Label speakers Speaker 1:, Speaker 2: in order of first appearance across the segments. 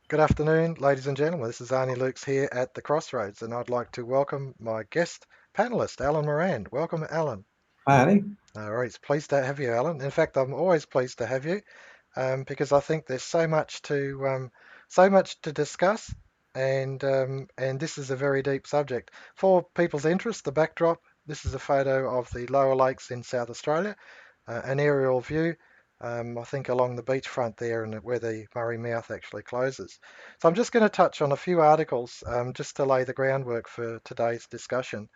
Speaker 1: Good afternoon, ladies and gentlemen. This is Arnie Lukes here at the Crossroads, and I'd like to welcome my guest panelist, Alan Moran. Welcome, Alan.
Speaker 2: Hi, Annie.
Speaker 1: All right, it's pleased to have you, Alan. In fact, I'm always pleased to have you because I think there's so much to discuss, and this is a very deep subject. For people's interest, the backdrop. This is a photo of the Lower Lakes in South Australia, an aerial view. I think along the beachfront there, and where the Murray Mouth actually closes. So I'm just going to touch on a few articles just to lay the groundwork for today's discussion.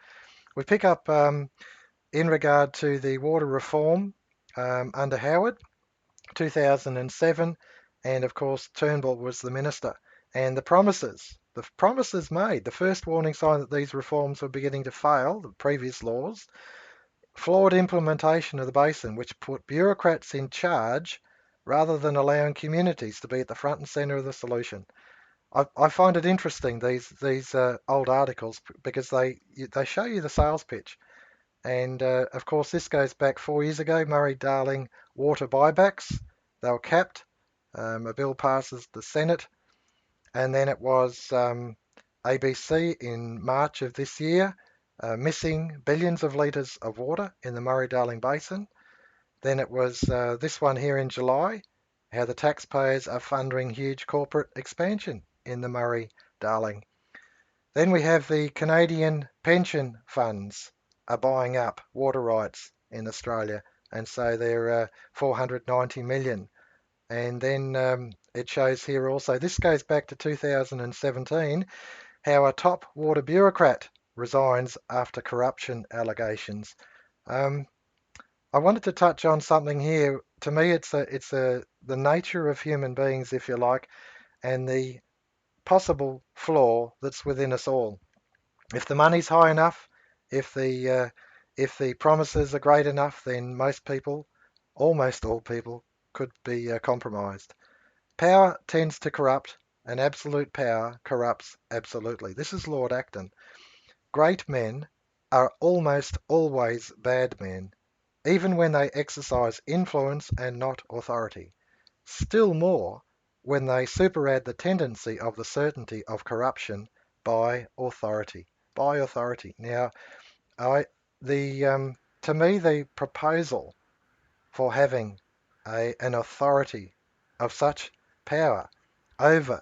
Speaker 1: We pick up in regard to the water reform under Howard, 2007, and of course Turnbull was the minister. And the promises made, the first warning sign that these reforms were beginning to fail, the previous laws, flawed implementation of the basin, which put bureaucrats in charge rather than allowing communities to be at the front and centre of the solution. I find it interesting these old articles because they show you the sales pitch, and of course this goes back 4 years ago. Murray-Darling water buybacks, they were capped. A bill passes the Senate, and then it was ABC in March of this year, missing billions of litres of water in the Murray-Darling Basin. Then it was this one here in July, how the taxpayers are funding huge corporate expansion in the Murray-Darling. Then we have the Canadian pension funds are buying up water rights in Australia, and so they're 490 million. And then it shows here also, this goes back to 2017, how a top water bureaucrat resigns after corruption allegations. Um, I wanted to touch on something here. To me, it's the nature of human beings, if you like, and the possible flaw that's within us all. If the money's high enough, if the promises are great enough, then most people, almost all people, could be compromised. Power tends to corrupt, and absolute power corrupts absolutely. This is Lord Acton. Great men are almost always bad men, even when they exercise influence and not authority. Still more when they superadd the tendency of the certainty of corruption by authority. By authority. Now, I the to me the proposal for having an authority of such power over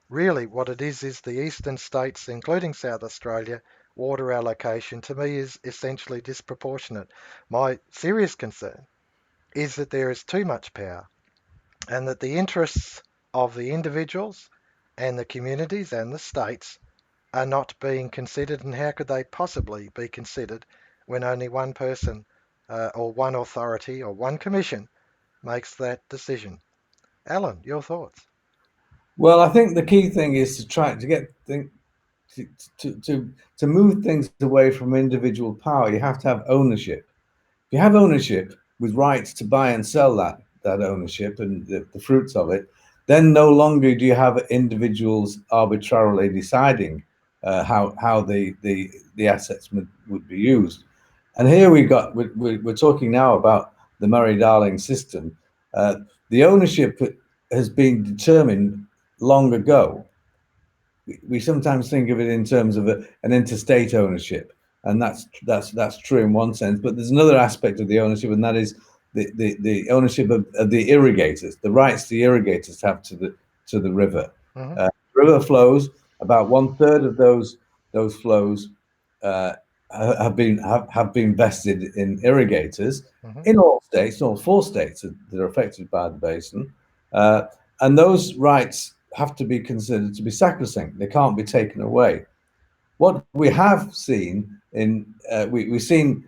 Speaker 1: really what it is the eastern states, including South Australia, water allocation to me is essentially disproportionate. My serious concern is that there is too much power and that the interests of the individuals and the communities and the states are not being considered. And how could they possibly be considered when only one person or one authority or one commission makes that decision? Alan, your thoughts?
Speaker 2: Well, I think the key thing is to try to get to, to move things away from individual power. You have to have ownership. If you have ownership with rights to buy and sell that ownership and the fruits of it, then no longer do you have individuals arbitrarily deciding how the assets would be used. And here we're talking now about the Murray-Darling system. Uh, the ownership has been determined long ago. We sometimes think of it in terms of an interstate ownership, and that's true in one sense. But there's another aspect of the ownership, and that is the ownership of the irrigators, the rights the irrigators have to the river.
Speaker 1: Hmm.
Speaker 2: River flows. About one third of those flows uh, have been vested in irrigators
Speaker 1: Hmm.
Speaker 2: in all states, all four states that are affected by the basin, uh, and those rights have to be considered to be sacrosanct. They can't be taken away. What we have seen we've seen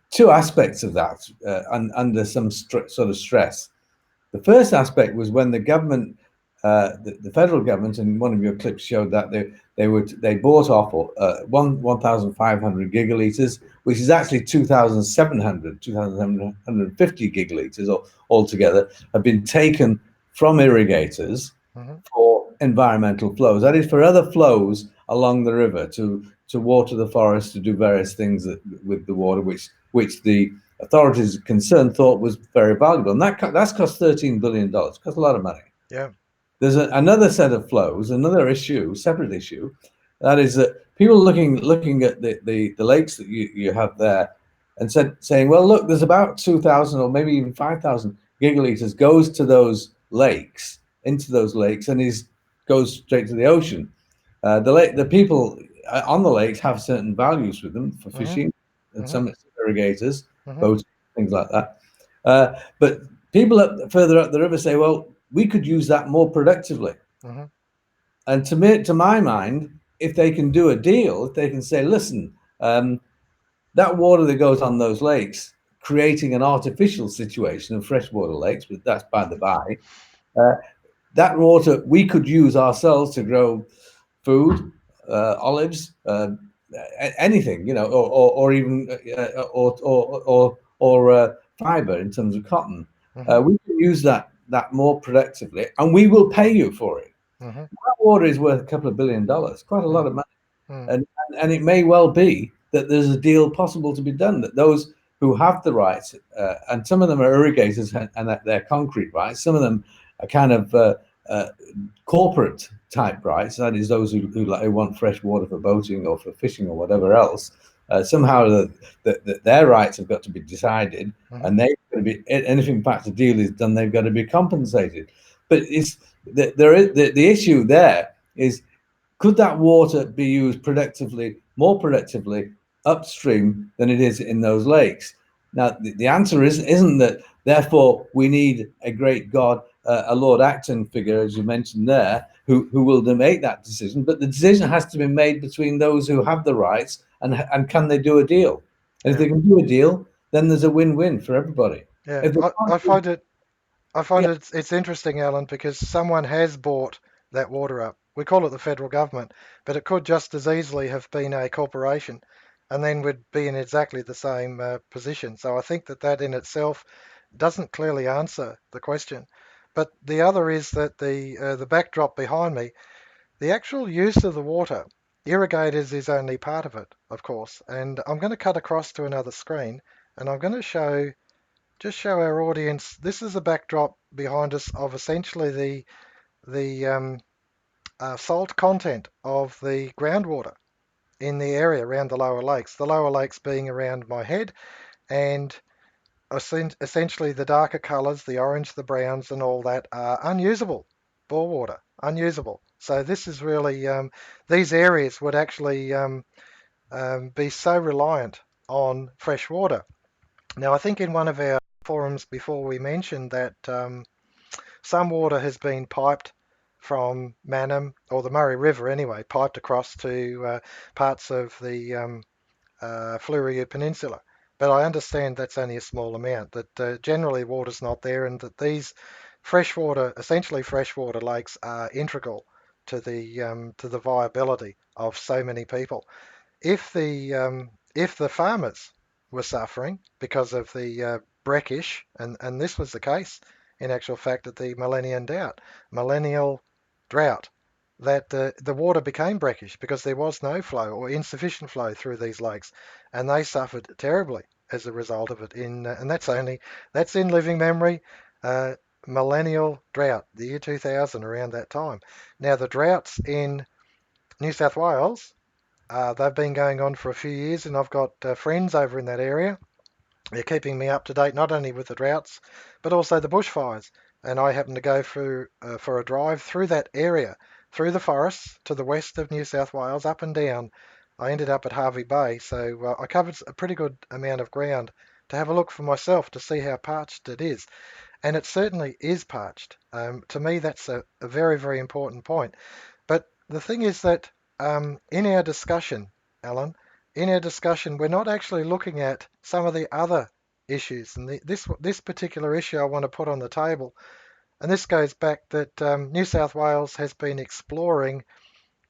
Speaker 2: two aspects of that under some sort of stress. The first aspect was when the government, the federal government, and one of your clips showed that they bought off 1,500 gigaliters, which is actually 2,750 gigaliters altogether, have been taken from irrigators
Speaker 1: Hmm.
Speaker 2: for environmental flows. That is for other flows along the river to water the forest, to do various things with the water, which the authorities concerned thought was very valuable, and that's cost $13 billion. Cost a lot of money.
Speaker 1: Yeah.
Speaker 2: there's another set of flows, another issue, separate issue, that is that people looking at the lakes that you have there, and saying, well, look, there's about 2,000 or maybe even 5,000 gigaliters goes to those lakes, into those lakes, and is goes straight to the ocean. The people on the lakes have certain values with them for
Speaker 1: Hmm.
Speaker 2: fishing, and
Speaker 1: Hmm.
Speaker 2: some irrigators,
Speaker 1: Hmm.
Speaker 2: boats, things like that. But people further up the river say, well, we could use that more productively.
Speaker 1: Hmm.
Speaker 2: And to me, to my mind, if they can do a deal, if they can say, listen, that water that goes on those lakes, creating an artificial situation of freshwater lakes, but that's by the by, uh, that water we could use ourselves to grow food, olives, anything, or even fiber in terms of cotton.
Speaker 1: Hmm.
Speaker 2: We can use that more productively, and we will pay you for it.
Speaker 1: Hmm.
Speaker 2: That water is worth a couple of $1 billion, quite a lot
Speaker 1: Hmm.
Speaker 2: of money,
Speaker 1: Hmm.
Speaker 2: and it may well be that there's a deal possible to be done. That those who have the rights, and some of them are irrigators and they're concrete rights. Some of them are kind of uh, corporate type rights, that is those who want fresh water for boating or for fishing or whatever else. Somehow their rights have got to be decided,
Speaker 1: Hmm.
Speaker 2: and they've got to be. And if in fact a deal is done, they've got to be compensated. But there is the issue there is, could that water be used productively, more productively upstream than it is in those lakes? Now, the answer isn't that, therefore, we need a great God, a Lord Acton figure, as you mentioned there, who will make that decision. But the decision has to be made between those who have the rights and can they do a deal? And if
Speaker 1: Yeah.
Speaker 2: they can do a deal, then there's a win-win for everybody.
Speaker 1: Yeah.
Speaker 2: If they
Speaker 1: I
Speaker 2: can't,
Speaker 1: find it. I find
Speaker 2: yeah,
Speaker 1: it's interesting, Alan, because someone has bought that water up. We call it the federal government, but it could just as easily have been a corporation, and then we'd be in exactly the same position. So I think that that in itself doesn't clearly answer the question. But the other is that the backdrop behind me, the actual use of the water, irrigators is only part of it, of course. And I'm going to cut across to another screen, and I'm going to show our audience. This is a backdrop behind us of essentially the salt content of the groundwater in the area around the lower lakes. The lower lakes being around my head, and essentially the darker colours, the orange, the browns, and all that are unusable bore water, unusable. So this is really these areas would actually be so reliant on fresh water. Now, I think in one of our forums before we mentioned that some water has been piped from Mannum, or the Murray River anyway, piped across to parts of the Fleurieu Peninsula. But I understand that's only a small amount, that generally water's not there, and that these freshwater, essentially freshwater lakes, are integral to the viability of so many people. If the farmers were suffering because of the brackish, and this was the case in actual fact at the millennial drought, that the water became brackish because there was no flow or insufficient flow through these lakes, and they suffered terribly as a result of it. And that's in living memory. Uh, Millennial drought, the year 2000, around that time. Now the droughts in New South Wales, they've been going on for a few years, and I've got friends over in that area. They're keeping me up to date not only with the droughts, but also the bushfires. And I happened to go through for a drive through that area, through the forests to the west of New South Wales, up and down. I ended up at Harvey Bay, so I covered a pretty good amount of ground to have a look for myself to see how parched it is. And it certainly is parched. To me, that's a very, very important point. But the thing is that in our discussion, Alan, in our discussion, we're not actually looking at some of the other issues. And this particular issue I want to put on the table, and this goes back that New South Wales has been exploring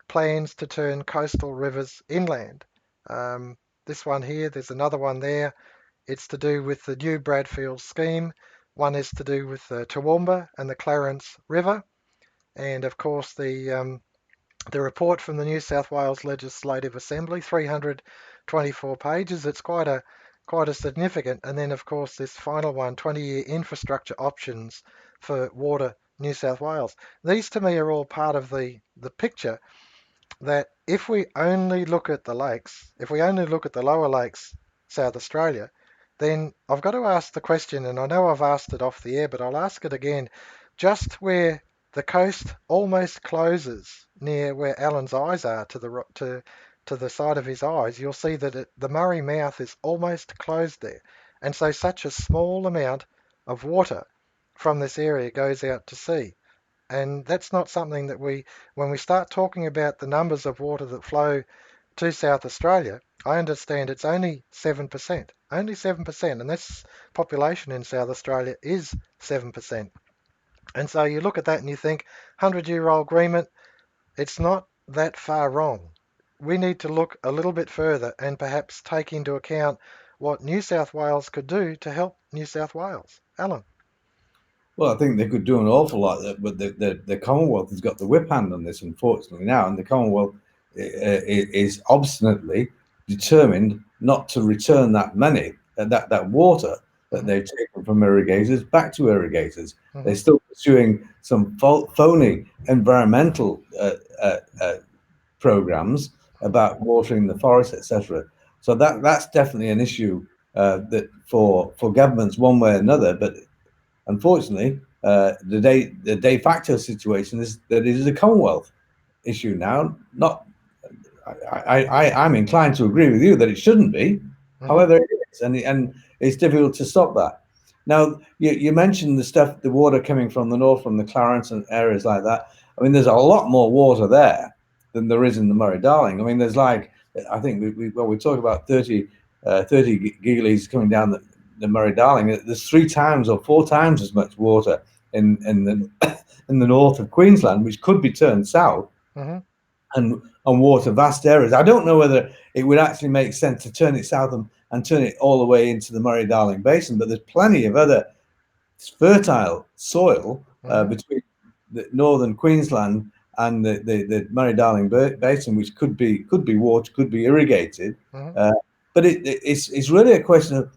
Speaker 1: plans to turn coastal rivers inland. Um, this one here, there's another one there. It's to do with the new Bradfield scheme. One is to do with the Toowoomba and the Clarence River, and of course the report from the New South Wales Legislative Assembly, 324 pages. It's quite a significant. And then, of course, this final one, 20-year infrastructure options for water New South Wales. These to me are all part of the picture that if we only look at the lakes, if we only look at the lower lakes, South Australia, then I've got to ask the question, and I know I've asked it off the air, but I'll ask it again. Just where the coast almost closes near where Alan's eyes are to the side of his eyes, you'll see that the Murray mouth is almost closed there. And so such a small amount of water from this area goes out to sea. And that's not something that when we start talking about the numbers of water that flow to South Australia, I understand it's only 7%, only 7%, and this population in South Australia is 7%. And so you look at that and you think, 100-year-old agreement, it's not that far wrong. We need to look a little bit further and perhaps take into account what New South Wales could do to help New South Wales. Alan.
Speaker 2: Well, I think they could do an awful lot, but the Commonwealth has got the whip hand on this, unfortunately, now, and the Commonwealth is obstinately determined not to return that money, that water that
Speaker 1: Hmm.
Speaker 2: they've taken from irrigators back to irrigators. They're
Speaker 1: Hmm.
Speaker 2: still pursuing some phony environmental programs about watering the forest, etc. So that's definitely an issue that for governments one way or another. But unfortunately, the de facto situation is that it is a Commonwealth issue now. Not, I'm inclined to agree with you that it shouldn't be.
Speaker 1: Hmm.
Speaker 2: However, it is, and it's difficult to stop that. Now, you mentioned the stuff, the water coming from the north, from the Clarence and areas like that. I mean, there's a lot more water there than there is in the Murray-Darling. I mean, there's like, I think we talk about 30 gigalitres coming down the Murray-Darling. There's 3 times or 4 times as much water in the in the north of Queensland, which could be turned south
Speaker 1: Hmm.
Speaker 2: and water vast areas. I don't know whether it would actually make sense to turn it south and turn it all the way into the Murray-Darling Basin, but there's plenty of other fertile soil
Speaker 1: Hmm.
Speaker 2: between the northern Queensland and the Murray-Darling Basin, which could be water, could be irrigated.
Speaker 1: Hmm.
Speaker 2: Uh, but it's really a question of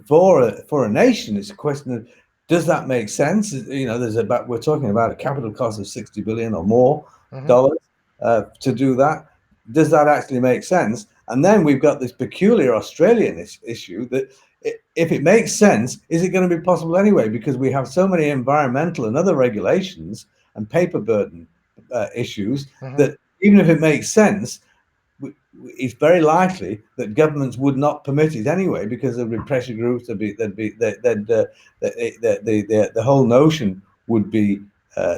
Speaker 2: for a nation, it's a question of does that make sense? You know, we're talking about a capital cost of 60 billion or more
Speaker 1: Hmm.
Speaker 2: dollars to do that. Does that actually make sense? And then we've got this peculiar Australian issue that if it makes sense, is it going to be possible anyway? Because we have so many environmental and other regulations and paper burden issues
Speaker 1: Hmm.
Speaker 2: that even if it makes sense, it's very likely that governments would not permit it anyway because there'd be pressure groups. The whole notion would be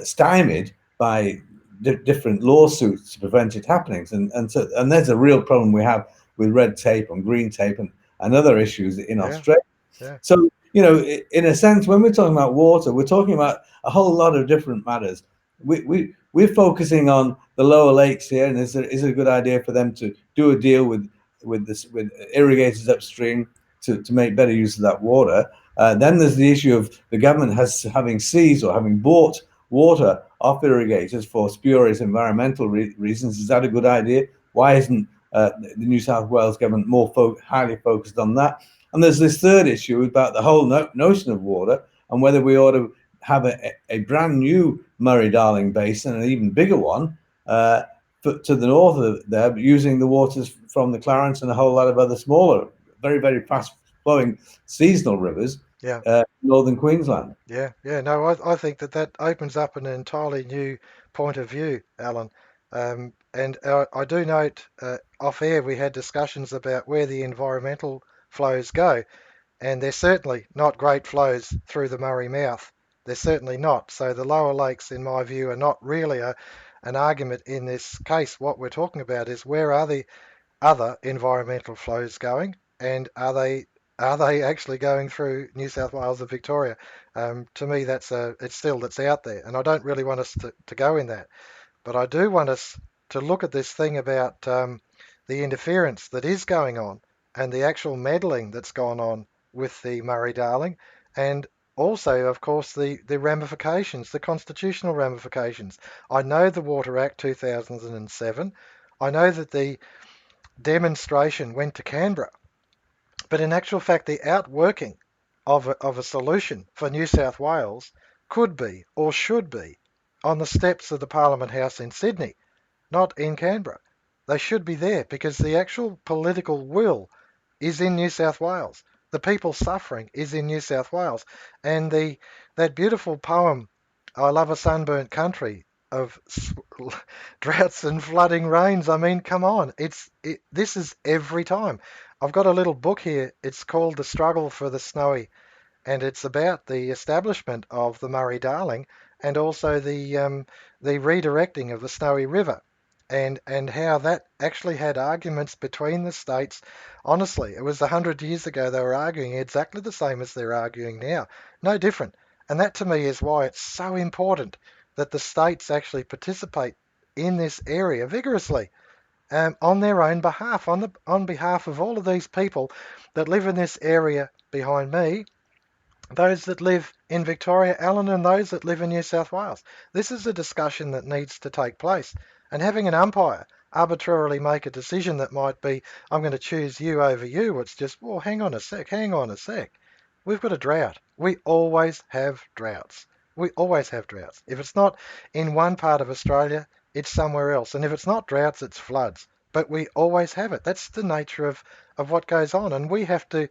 Speaker 2: stymied by different lawsuits to prevent it happening. And there's a real problem we have with red tape and green tape and other issues in
Speaker 1: Yeah.
Speaker 2: Australia.
Speaker 1: Yeah.
Speaker 2: So, in a sense, when we're talking about water, we're talking about a whole lot of different matters. We're focusing on the lower lakes here, and is it a good idea for them to do a deal with irrigators upstream to make better use of that water? Then there's the issue of the government having seized or having bought water off irrigators for spurious environmental reasons. Is that a good idea? Why isn't the New South Wales government more highly focused on that? And there's this third issue about the whole notion of water and whether we ought to have a brand new Murray-Darling Basin, an even bigger one, to the north of there, using the waters from the Clarence and a whole lot of other smaller, very, very fast-flowing seasonal rivers,
Speaker 1: Yeah.
Speaker 2: northern Queensland.
Speaker 1: Yeah. Yeah. No, I think that opens up an entirely new point of view, Alan. And I do note off air we had discussions about where the environmental flows go. And they're certainly not great flows through the Murray Mouth. They're certainly not. So the lower lakes, in my view, are not really an argument in this case. What we're talking about is where are the other environmental flows going, and are they actually going through New South Wales and Victoria? To me, that's out there, and I don't really want us to go in that. But I do want us to look at this thing about the interference that is going on and the actual meddling that's gone on with the Murray-Darling, and also, of course, the ramifications, the constitutional ramifications. I know the Water Act 2007. I know that the demonstration went to Canberra, but in actual fact, the outworking of a solution for New South Wales could be or should be on the steps of the Parliament House in Sydney, not in Canberra. They should be there because the actual political will is in New South Wales. The people suffering is in New South Wales. And that beautiful poem, I Love a Sunburnt Country, of droughts and flooding rains. I mean, come on. This is every time. I've got a little book here. It's called The Struggle for the Snowy, and it's about the establishment of the Murray-Darling and also the redirecting of the Snowy River, and how that actually had arguments between the states. Honestly, it was 100 years ago they were arguing exactly the same as they're arguing now, no different. And that to me is why it's so important that the states actually participate in this area vigorously, on their own behalf, on behalf of all of these people that live in this area behind me, those that live in Victoria, Alan, and those that live in New South Wales. This is a discussion that needs to take place. And having an umpire arbitrarily make a decision that might be, I'm going to choose you over you, it's just, well, hang on a sec. We've got a drought. We always have droughts. We always have droughts. If it's not in one part of Australia, it's somewhere else. And if it's not droughts, it's floods. But we always have it. That's the nature of what goes on. And we have to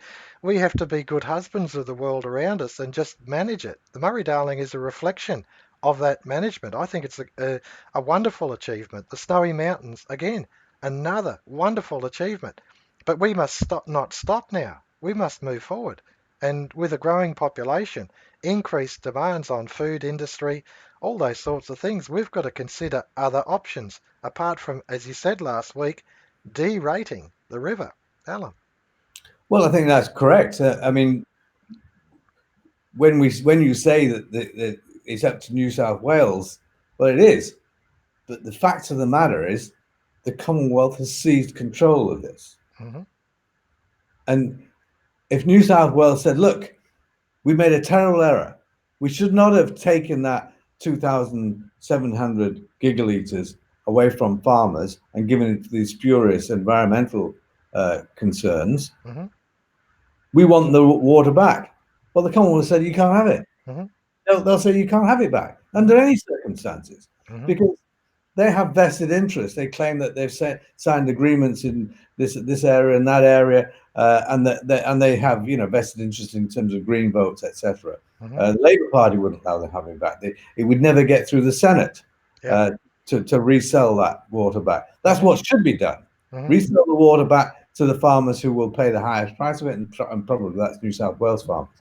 Speaker 1: be good husbands of the world around us and just manage it. The Murray-Darling is a reflection of that management. I think it's a wonderful achievement. The Snowy Mountains, again, another wonderful achievement. But we must not stop now. We must move forward. And with a growing population, increased demands on food industry, all those sorts of things, we've got to consider other options apart from, as you said last week, derating the river. Alan.
Speaker 2: Well, I think that's correct. I mean, when you say that it's up to New South Wales, well, it is. But the fact of the matter is, the Commonwealth has seized control of this.
Speaker 1: Mm-hmm.
Speaker 2: And if New South Wales said, "Look, we made a terrible error. We should not have taken that 2,700 gigalitres away from farmers and given it to these spurious environmental concerns.
Speaker 1: Mm-hmm.
Speaker 2: We want the water back." Well, the Commonwealth said, "You can't have it."
Speaker 1: Mm-hmm.
Speaker 2: They'll say you can't have it back under any circumstances,
Speaker 1: Mm-hmm.
Speaker 2: because they have vested interest. They claim that they've signed agreements in this area and that area, and they have vested interest in terms of green votes, etc.
Speaker 1: Mm-hmm.
Speaker 2: The Labour Party wouldn't allow them having back. It would never get through the Senate to resell that water back. That's what should be done.
Speaker 1: Mm-hmm.
Speaker 2: Resell the water back to the farmers who will pay the highest price of it, and probably that's New South Wales farmers.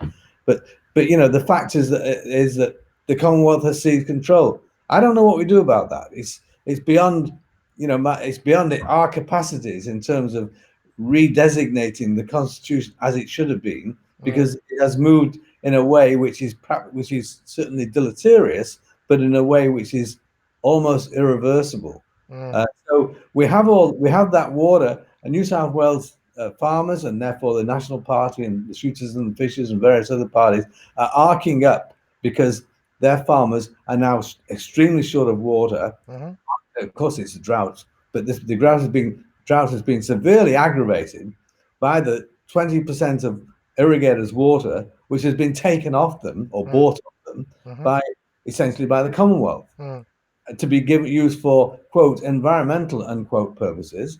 Speaker 2: But the fact is that the Commonwealth has seized control. I don't know what we do about that. It's beyond it's beyond our capacities in terms of redesignating the Constitution as it should have been, because it has moved in a way which is certainly deleterious, but in a way which is almost irreversible. So we have that water, and New South Wales farmers, and therefore the National Party and the shooters and the fishers and various other parties, are arcing up because their farmers are now extremely short of water.
Speaker 1: Mm-hmm.
Speaker 2: Of course, it's a drought, but the drought has been severely aggravated by the 20% of irrigators' water which has been taken off them or bought off them essentially by the Commonwealth to be used for, quote, environmental, unquote, purposes.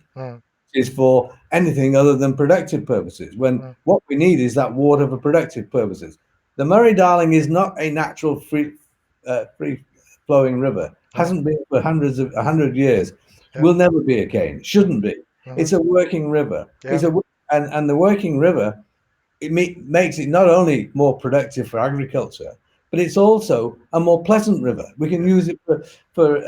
Speaker 2: Is for anything other than productive purposes, when what we need is that water for productive purposes. The Murray-Darling is not a natural free flowing river. Hasn't been for 100 years. Will never be again. Shouldn't be. It's a working river. And the working river, it makes it not only more productive for agriculture, but it's also a more pleasant river. We can use it for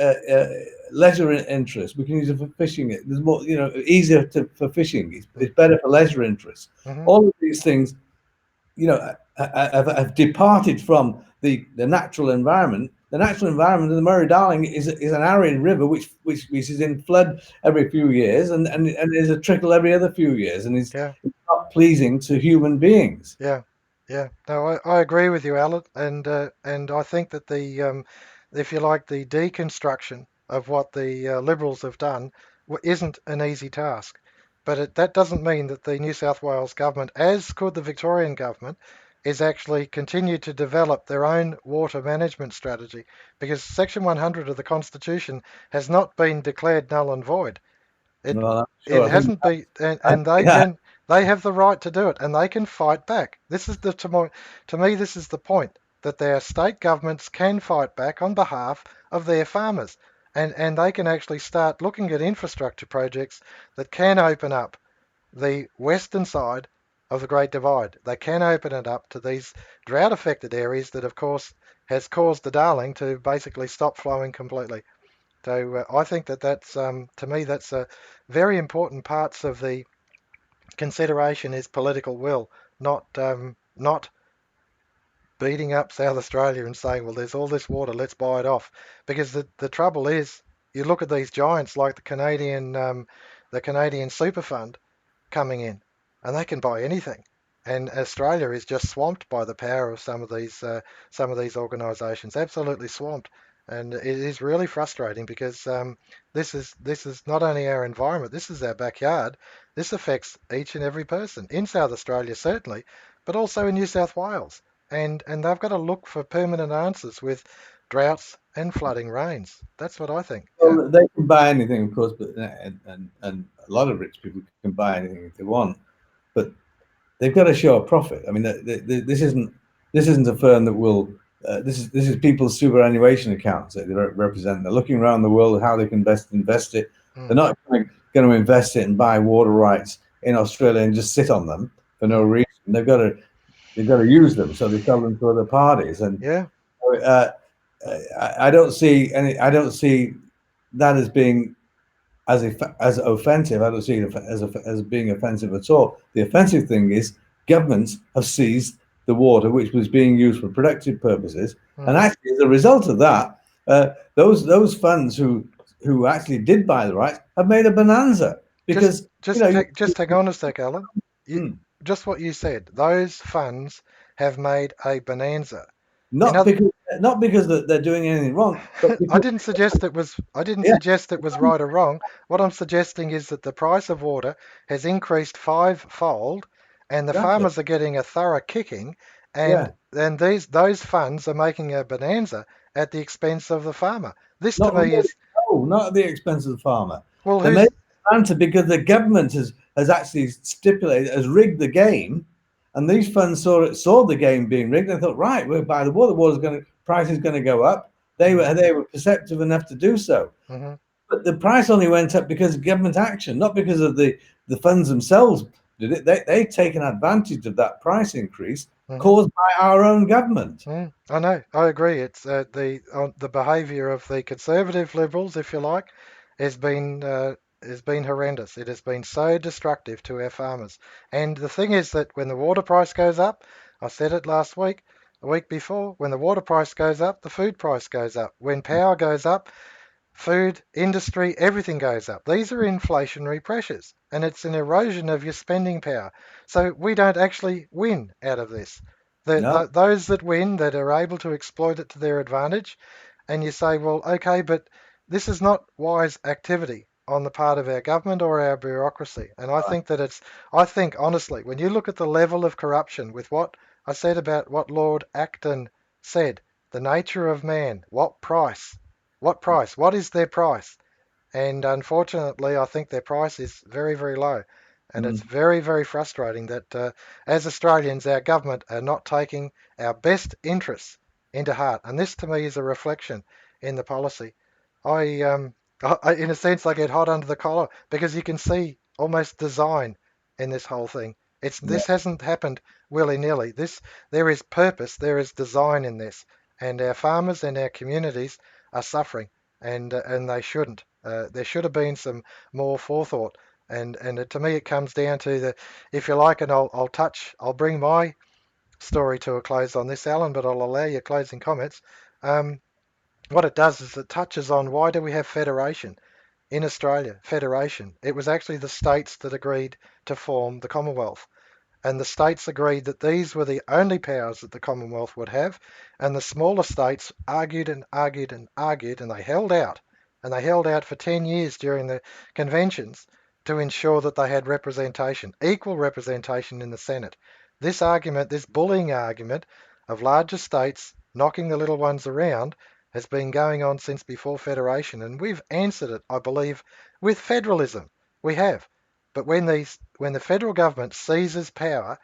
Speaker 2: leisure interest. We can use it for fishing. There's more, easier for fishing. It's better for leisure interest. All of these things, have departed from the natural environment. The natural environment of the Murray-Darling is an arid river which is in flood every few years, and there's a trickle every other few years, and it's not pleasing to human beings.
Speaker 1: Yeah, no, I agree with you, Alan, and I think that if you like, the deconstruction of what the Liberals have done isn't an easy task, but that doesn't mean that the New South Wales government, as could the Victorian government, is actually continue to develop their own water management strategy, because Section 100 of the Constitution has not been declared null and void. It
Speaker 2: Well, I'm
Speaker 1: it
Speaker 2: sure. I think
Speaker 1: hasn't been,
Speaker 2: I,
Speaker 1: and they
Speaker 2: yeah,
Speaker 1: can they have the right to do it, and they can fight back. This is the to me this is the point, that their state governments can fight back on behalf of their farmers, and they can actually start looking at infrastructure projects that can open up the western side of the Great Divide. They can open it up to these drought affected areas that, of course, has caused the Darling to basically stop flowing completely. So I think that that's, to me, that's a very important parts of the consideration is political will, not beating up South Australia and saying, well, there's all this water, let's buy it off. Because the trouble is, you look at these giants like the Canadian Super Fund coming in, and they can buy anything. And Australia is just swamped by the power of some of these organisations, absolutely swamped. And it is really frustrating because this is not only our environment, this is our backyard. This affects each and every person in South Australia certainly, but also in New South Wales. And they've got to look for permanent answers with droughts and flooding rains. That's what I think. Yeah.
Speaker 2: well, they can buy anything, of course, but and a lot of rich people can buy anything if they want, but they've got to show a profit. I mean, this isn't a firm that will. This is people's superannuation accounts that they represent. They're looking around the world at how they can best invest it. They're
Speaker 1: Mm,
Speaker 2: not going to invest it and buy water rights in Australia and just sit on them for no
Speaker 1: mm.
Speaker 2: reason. They've got to use them, so they sell them to other parties. And
Speaker 1: Yeah.
Speaker 2: uh, I don't see any. I don't see that as being as offensive. I don't see it as being offensive at all. The offensive thing is governments have seized the water which was being used for productive purposes, and
Speaker 1: Mm.
Speaker 2: actually, as a result of that, those funds who actually did buy the rights have made a bonanza
Speaker 1: Just
Speaker 2: because you know you,
Speaker 1: just hang on a sec, Alan. You,
Speaker 2: mm,
Speaker 1: just what you said. Those funds have made a bonanza. In
Speaker 2: not
Speaker 1: other,
Speaker 2: because not because they're doing anything wrong, but
Speaker 1: I
Speaker 2: because
Speaker 1: didn't suggest I didn't
Speaker 2: yeah,
Speaker 1: suggest it was right or wrong. What I'm suggesting is that the price of water has increased fivefold, and the
Speaker 2: exactly,
Speaker 1: farmers are getting a thorough kicking, and
Speaker 2: yeah,
Speaker 1: then those funds are making a bonanza at the expense of the farmer. This to
Speaker 2: not
Speaker 1: me
Speaker 2: really,
Speaker 1: is,
Speaker 2: no, not at the expense of the farmer.
Speaker 1: well,
Speaker 2: They made
Speaker 1: who's
Speaker 2: an answer because the government has actually stipulated, has rigged the game, and these funds saw the game being rigged and thought, right, we're by the water's going to price is going to go up.
Speaker 1: mm,
Speaker 2: They were perceptive enough to do so,
Speaker 1: mhm.
Speaker 2: but the price only went up because of government action, not because of the funds themselves. Did it? They've taken advantage of that price increase
Speaker 1: Mhm.
Speaker 2: caused by our own government.
Speaker 1: I know. I agree. It's the behaviour of the conservative liberals, if you like, has been horrendous. It has been so destructive to our farmers. And the thing is that when the water price goes up, I said it last week, a week before, when the water price goes up, the food price goes up. When power goes up, food, industry, everything goes up. These are inflationary pressures, and it's an erosion of your spending power. So we don't actually win out of this.
Speaker 2: No,
Speaker 1: Those that win, that are able to exploit it to their advantage, and you say, well, okay, but this is not wise activity on the part of our government or our bureaucracy. And I think honestly, when you look at the level of corruption with what I said about what Lord Acton said, the nature of man, what price? What price? What is their price? And unfortunately, I think their price is very, very low. And it's
Speaker 2: mm,
Speaker 1: very, very frustrating that as Australians, our government are not taking our best interests into heart. And this to me is a reflection in the policy. I, um, in a sense, I get hot under the collar because you can see almost design in this whole thing.
Speaker 2: yeah.
Speaker 1: This hasn't happened willy-nilly. There is purpose, there is design in this, and our farmers and our communities are suffering, and they shouldn't. There should have been some more forethought, and to me it comes down to the, if you like, and I'll bring my story to a close on this, Alan, but I'll allow your closing comments. Um, what it does is it touches on why do we have federation in Australia? Federation. It was actually the states that agreed to form the Commonwealth, and the states agreed that these were the only powers that the Commonwealth would have, and the smaller states argued and argued and argued, and they held out for 10 years during the conventions to ensure that they had representation, equal representation in the Senate. This argument, this bullying argument of larger states knocking the little ones around, has been going on since before federation, and we've answered it, I believe, with federalism. We have. But when the federal government seizes power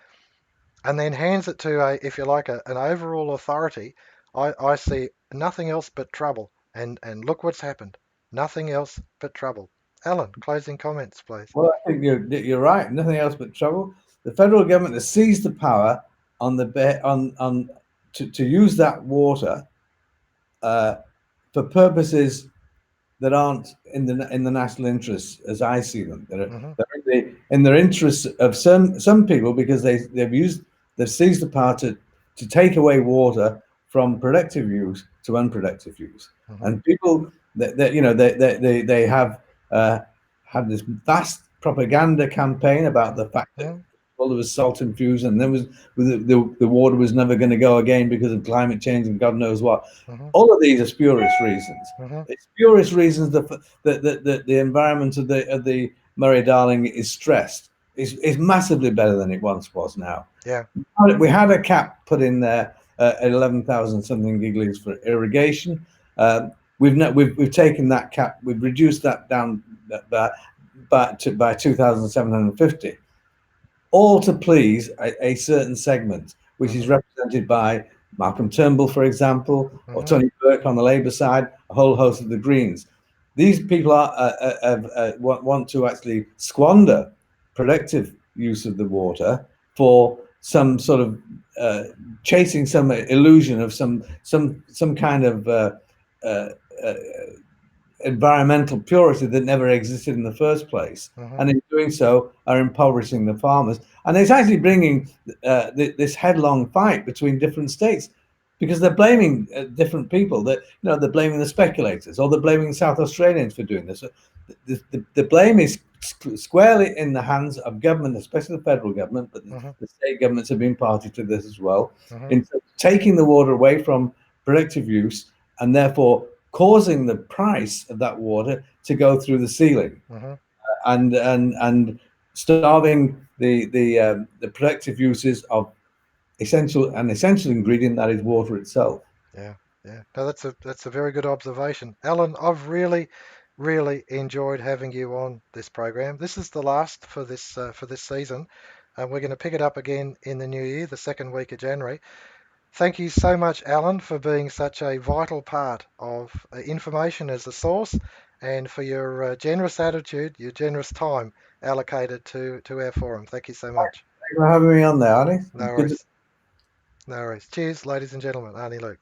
Speaker 1: and then hands it to a, if you like, an overall authority, I see nothing else but trouble. And look what's happened. Nothing else but trouble. Alan, closing comments, please.
Speaker 2: Well, I think you're right. Nothing else but trouble. The federal government has seized the power on the on to use that water uh, for purposes that aren't in the national interests as I see them.
Speaker 1: Hmm.
Speaker 2: They're in their interests of some people because they've seized the power to take away water from productive use to unproductive use,
Speaker 1: Hmm.
Speaker 2: and people that you know they have had this vast propaganda campaign about the fact that
Speaker 1: Hmm.
Speaker 2: well there was salt infused and there was the water was never going to go again because of climate change and God knows what.
Speaker 1: Hmm.
Speaker 2: All of these are spurious reasons.
Speaker 1: Hmm.
Speaker 2: It's spurious reasons that the environment of the Murray Darling is stressed. Is massively better than it once was now.
Speaker 1: Yeah.
Speaker 2: We had a cap put in there at 11,000 something gigalitres for irrigation. We've taken that cap, we've reduced that down by 2,750, all to please a certain segment, which is
Speaker 1: Hmm.
Speaker 2: represented by Malcolm Turnbull, for example, or
Speaker 1: Hmm.
Speaker 2: Tony Burke on the Labour side, a whole host of the Greens. These people want to actually squander productive use of the water for some sort of uh, chasing some illusion of some kind of uh, uh, environmental purity that never existed in the first place.
Speaker 1: Hmm.
Speaker 2: And in doing so, are impoverishing the farmers. And it's actually bringing this headlong fight between different states because they're blaming different people. That they're blaming the speculators or they're blaming South Australians for doing this. The blame is squarely in the hands of government, especially the federal government, but
Speaker 1: Hmm.
Speaker 2: the state governments have been party to this as well,
Speaker 1: Hmm.
Speaker 2: in taking the water away from productive use and therefore causing the price of that water to go through the ceiling
Speaker 1: Hmm.
Speaker 2: and starving the productive uses of essential ingredient that is water itself.
Speaker 1: Yeah. Yeah. No, that's a very good observation, Alan. I've really enjoyed having you on this program. This is the last for this season, and we're going to pick it up again in the new year, the second week of January. Thank you so much, Alan, for being such a vital part of information as a source, and for your generous attitude, your generous time allocated to our forum. Thank you so much.
Speaker 2: Thanks for having me on there, Arnie.
Speaker 1: No
Speaker 2: Good to
Speaker 1: worries. No worries. Cheers, ladies and gentlemen. Arnie Luke.